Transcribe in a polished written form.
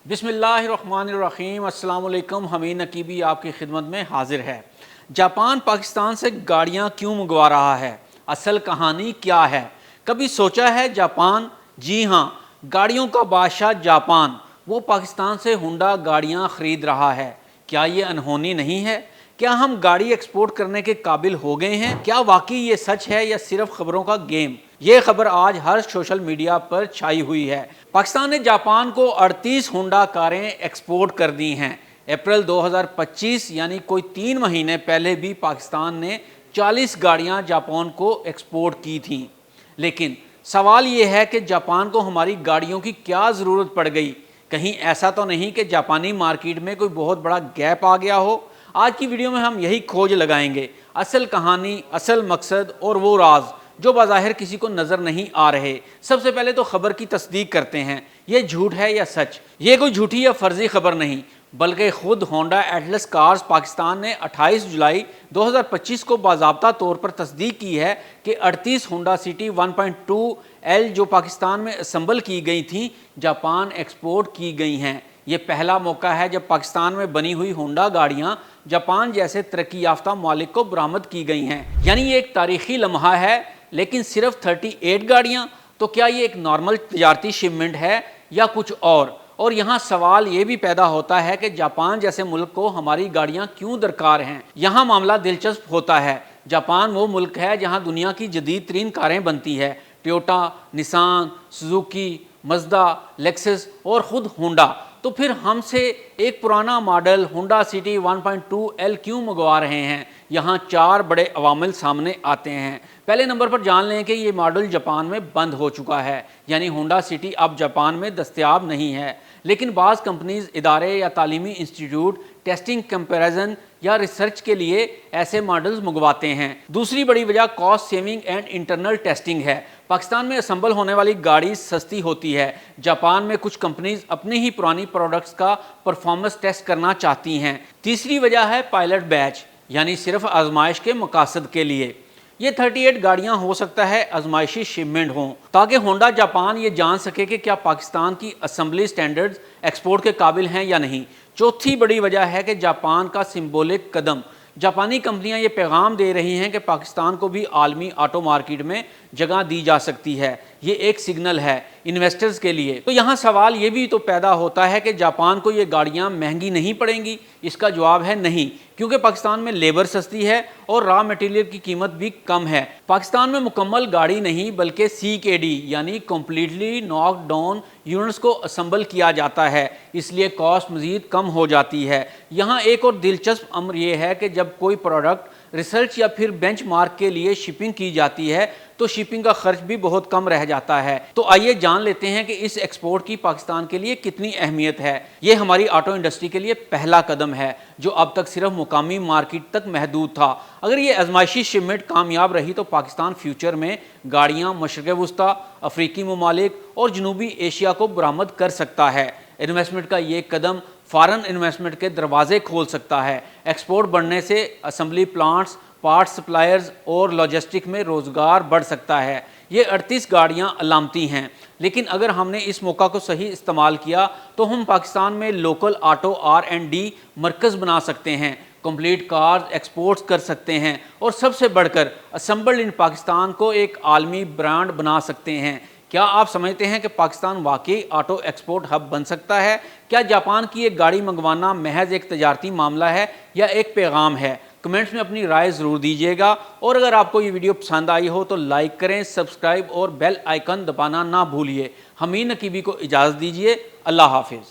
बिस्मिल्लाहिर्रहमानिर्रहीम। अस्सलाम वालेकुम। हमीद नकीबी आपकी खिदमत में हाजिर है। जापान पाकिस्तान से गाड़ियाँ क्यों मंगवा रहा है, असल कहानी क्या है? कभी सोचा है जापान? जी हाँ, गाड़ियों का बादशाह जापान, वो पाकिस्तान से हुंडा गाड़ियाँ ख़रीद रहा है। क्या ये अनहोनी नहीं है? क्या हम गाड़ी एक्सपोर्ट करने के काबिल हो गए हैं? क्या वाकई ये सच है या सिर्फ खबरों का गेम? ये खबर आज हर सोशल मीडिया पर छाई हुई है। पाकिस्तान ने जापान को 38 होंडा कारें एक्सपोर्ट कर दी हैं। अप्रैल 2025 यानी कोई 3 महीने पहले भी पाकिस्तान ने 40 गाड़ियां जापान को एक्सपोर्ट की थीं। लेकिन सवाल ये है कि जापान को हमारी गाड़ियों की क्या ज़रूरत पड़ गई? कहीं ऐसा तो नहीं कि जापानी मार्केट में कोई बहुत बड़ा गैप आ गया हो? आज की वीडियो में हम यही खोज लगाएंगे, असल कहानी, असल मकसद और वो राज जो बाज़ाहिर किसी को नज़र नहीं आ रहे। सबसे पहले तो खबर की तस्दीक करते हैं, ये झूठ है या सच। ये कोई झूठी या फर्जी खबर नहीं, बल्कि खुद होंडा एटलस कार्स पाकिस्तान ने 28 जुलाई 2025 को बाज़ाब्ता तौर पर तस्दीक की है कि 38 होंडा सिटी 1.2 एल जो पाकिस्तान में असम्बल की गई थी, जापान एक्सपोर्ट की गई हैं। ये पहला मौका है जब पाकिस्तान में बनी हुई होंडा गाड़ियां जापान जैसे तरक्की याफ्ता मालिक को बरामद की गई हैं। यानी ये एक तारीखी लम्हा है। लेकिन सिर्फ 38 गाड़ियां, तो क्या ये एक नॉर्मल तजारती शिपमेंट है या कुछ और यहाँ सवाल ये भी पैदा होता है कि जापान जैसे मुल्क को हमारी गाड़ियाँ क्यों दरकार हैं। यहाँ मामला दिलचस्प होता है। जापान वो मुल्क है जहाँ दुनिया की जदीद तरीन कारें बनती है। Toyota, Nissan, Suzuki, Mazda, Lexus और ख़ुद होंडा। तो फिर हमसे एक पुराना मॉडल होंडा सिटी 1.2 एल क्यों मंगवा रहे हैं? यहाँ 4 बड़े अवामिल सामने आते हैं। पहले नंबर पर जान लें कि ये मॉडल जापान में बंद हो चुका है, यानी होंडा सिटी अब जापान में दस्तयाब नहीं है। लेकिन बाज़ कंपनीज, इदारे या तालीमी इंस्टीट्यूट टेस्टिंग, कंपैरिजन या रिसर्च के लिए ऐसे मॉडल्स मंगवाते हैं। दूसरी बड़ी वजह cost saving and internal testing है। पाकिस्तान में असम्बल होने वाली गाड़ी सस्ती होती है। जापान में कुछ कंपनीज अपनी ही पुरानी प्रोडक्ट्स का परफॉर्मेंस टेस्ट करना चाहती हैं। तीसरी वजह है पायलट बैच, यानी सिर्फ आजमाइश के मकासद के लिए। ये 38 गाड़ियां हो सकता है आजमाइशी शिपमेंट हों, ताकि होंडा जापान ये जान सके कि क्या पाकिस्तान की असम्बली स्टैंडर्ड्स एक्सपोर्ट के काबिल हैं या नहीं। चौथी बड़ी वजह है कि जापान का सिंबॉलिक कदम। जापानी कंपनियां ये पैगाम दे रही हैं कि पाकिस्तान को भी आलमी ऑटो मार्केट में जगह दी जा सकती है। ये एक सिग्नल है इन्वेस्टर्स के लिए। तो यहाँ सवाल ये भी तो पैदा होता है कि जापान को ये गाड़ियाँ महंगी नहीं पड़ेंगी? इसका जवाब है नहीं, क्योंकि पाकिस्तान में लेबर सस्ती है और रॉ मटेरियल की कीमत भी कम है। पाकिस्तान में मुकम्मल गाड़ी नहीं बल्कि CKD यानी कम्प्लीटली नॉक डाउन यूनिट्स को असम्बल किया जाता है, इसलिए कॉस्ट मज़ीद कम हो जाती है। यहाँ एक और दिलचस्प अमर यह है कि जब कोई प्रोडक्ट रिसर्च या फिर बेंचमार्क के लिए शिपिंग की जाती है तो शिपिंग का खर्च भी बहुत कम रह जाता है। तो आइए जान लेते हैं कि इस एक्सपोर्ट की पाकिस्तान के लिए कितनी अहमियत है। ये हमारी ऑटो इंडस्ट्री के लिए पहला कदम है जो अब तक सिर्फ मुकामी मार्केट तक महदूद था। अगर ये आजमाइशी शिपमेंट कामयाब रही तो पाकिस्तान फ्यूचर में गाड़ियाँ मशरक़ वस्ता, अफ्रीकी ममालिक और जनूबी एशिया को बरामद कर सकता है। इन्वेस्टमेंट का ये कदम फॉरेन इन्वेस्टमेंट के दरवाजे खोल सकता है। एक्सपोर्ट बढ़ने से असम्बली प्लांट्स, पार्ट सप्लायर्स और लॉजिस्टिक में रोज़गार बढ़ सकता है। ये 38 गाड़ियाँ अलामती हैं, लेकिन अगर हमने इस मौका को सही इस्तेमाल किया तो हम पाकिस्तान में लोकल ऑटो R&D मरकज़ बना सकते हैं, कंप्लीट कार्स एक्सपोर्ट्स कर सकते हैं और सबसे बढ़कर असम्बल्ड इन पाकिस्तान को एक आलमी ब्रांड बना सकते हैं। क्या आप समझते हैं कि पाकिस्तान वाकई ऑटो एक्सपोर्ट हब बन सकता है? क्या जापान की एक गाड़ी मंगवाना महज एक तजारती मामला है या एक पैगाम है? कमेंट्स में अपनी राय ज़रूर दीजिएगा। और अगर आपको ये वीडियो पसंद आई हो तो लाइक करें, सब्सक्राइब और बेल आइकन दबाना ना भूलिए। हमीद नकीबी को इजाज़त दीजिए। अल्लाह हाफिज़।